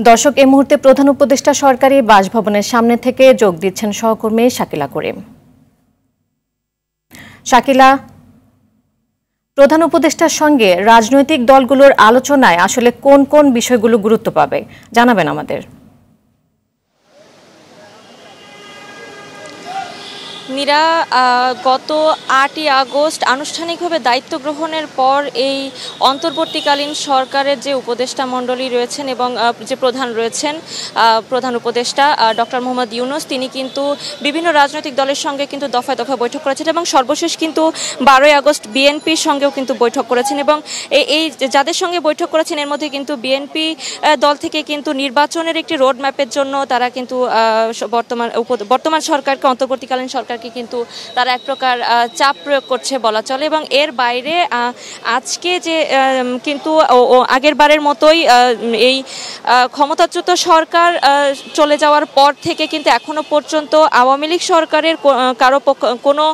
দর্শক, এই মুহূর্তে প্রধান উপদেষ্টা সরকারি বাসভবনের সামনে থেকে যোগ দিচ্ছেন সহকর্মী শাকিলা করিম। শাকিলা, প্রধান উপদেষ্টার সঙ্গে রাজনৈতিক দলগুলোর আলোচনায় আসলে কোন কোন বিষয়গুলো গুরুত্ব পাবে জানাবেন আমাদের। মীরা, গত 8ই আগস্ট আনুষ্ঠানিকভাবে দায়িত্ব গ্রহণের পর এই অন্তর্বর্তীকালীন সরকারের যে উপদেষ্টা মণ্ডলী রয়েছেন এবং যে প্রধান রয়েছেন প্রধান উপদেষ্টা ডক্টর মোহাম্মদ ইউনূস, তিনি কিন্তু বিভিন্ন রাজনৈতিক দলের সঙ্গে কিন্তু দফায় দফায় বৈঠক করেছেন এবং সর্বশেষ কিন্তু 12ই আগস্ট বিএনপির সঙ্গেও কিন্তু বৈঠক করেছেন এবং এই যাদের সঙ্গে বৈঠক করেছেন এর মধ্যে কিন্তু বিএনপি দল থেকে কিন্তু নির্বাচনের একটি রোড ম্যাপের জন্য তারা কিন্তু বর্তমান সরকারকে, অন্তর্বর্তীকালীন সরকার কিন্তু তারা এক প্রকার চাপ প্রয়োগ করছে বলা চলে। এবং এর বাইরে আজকে যে কিন্তু আগের বারের মতোই এই ক্ষমতাচ্যুত সরকার চলে যাওয়ার পর থেকে কিন্তু এখনো পর্যন্ত আওয়ামী লীগ সরকারের কোনো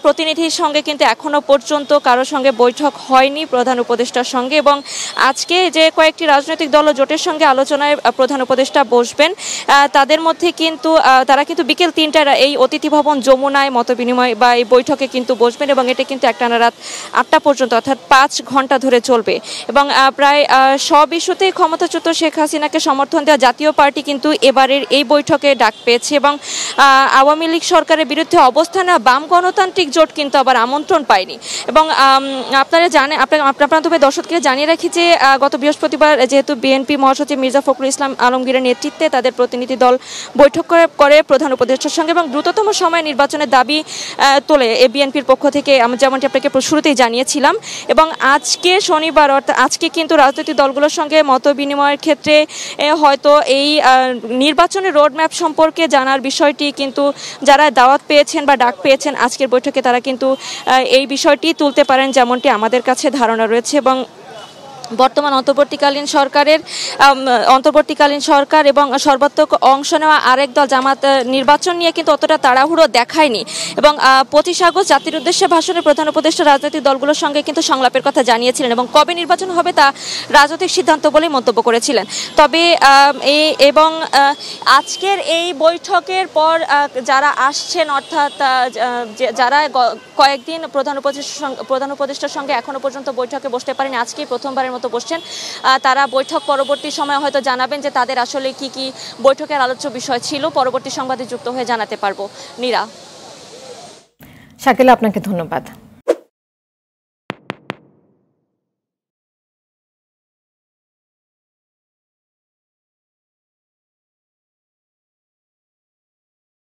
প্রতিনিধির সঙ্গে কিন্তু এখনো পর্যন্ত কারোর সঙ্গে বৈঠক হয়নি প্রধান উপদেষ্টার সঙ্গে। এবং আজকে যে কয়েকটি রাজনৈতিক দল ও জোটের সঙ্গে আলোচনায় প্রধান উপদেষ্টা বসবেন, তাদের মধ্যে কিন্তু তারা কিন্তু বিকেল 3টায় এই অতিথি ভবন যমুনায় মতবিনিময় বা এই বৈঠকে কিন্তু বসবেন এবং এটা কিন্তু একটানা রাত 8টা পর্যন্ত, অর্থাৎ 5 ঘন্টা ধরে চলবে। এবং প্রায় সব ইস্যুতেই ক্ষমতাচ্যুত শেখ হাসিনাকে সমর্থন দেওয়া জাতীয় পার্টি কিন্তু এবারের এই বৈঠকে ডাক পেয়েছে এবং আওয়ামী লীগ সরকারের বিরুদ্ধে অবস্থান বাম গণতান্ত্রিক জোট কিন্তু আবার আমন্ত্রণ পায়নি। এবং আপনারা জানেন, আপনার দর্শককে জানিয়ে রাখি যে গত বৃহস্পতিবার যেহেতু বিএনপি মহাসচিব মির্জা ফখরুল ইসলাম আলমগীরের নেতৃত্বে তাদের প্রতিনিধি দল বৈঠক করে প্রধান উপদেষ্টার সঙ্গে এবং দ্রুততম সময়ে নির্বাচনের দাবি তোলে বিএনপির পক্ষ থেকে, যেমনটি আপনাকে শুরুতেই জানিয়েছিলাম। এবং আজকে শনিবার, অর্থাৎ আজকে কিন্তু রাজনৈতিক দলগুলোর সঙ্গে মত বিনিময়ের ক্ষেত্রে হয়তো এই নির্বাচনের রোডম্যাপ সম্পর্কে জানার বিষয়টি কিন্তু যারা দাওয়াত পেয়েছেন বা ডাক পেয়েছেন আজকের বৈঠকে তারা কিন্তু এই বিষয়টি তুলতে পারেন, যেমনটি আমাদের কাছে ধারণা রয়েছে। এবং বর্তমান অন্তর্বর্তীকালীন সরকার এবং সর্বাত্মক অংশ নেওয়া আরেক দল জামাত নির্বাচন নিয়ে কিন্তু অতটা তাড়াহুড়ো দেখায়নি এবং 25 আগস্ট জাতির উদ্দেশ্যে ভাষণে প্রধান উপদেষ্টা রাজনৈতিক দলগুলোর সঙ্গে কিন্তু সংলাপের কথা জানিয়েছিলেন এবং কবে নির্বাচন হবে তা রাজনৈতিক সিদ্ধান্ত বলেই মন্তব্য করেছিলেন। তবে আজকের এই বৈঠকের পর যারা আসছেন, অর্থাৎ যারা কয়েকদিন প্রধান উপদেষ্টার সঙ্গে এখনো পর্যন্ত বৈঠকে বসতে পারেন, আজকেই প্রথমবারের মতো বসছেন, তারা বৈঠক পরবর্তী সময়ে হয়তো জানাবেন যে তাদের আসলে কি কি বৈঠকের আলোচ্য বিষয় ছিল। পরবর্তী সংবাদে যুক্ত হয়ে জানাতে পারবো। নীরা, শাকিলা, আপনাকে ধন্যবাদ।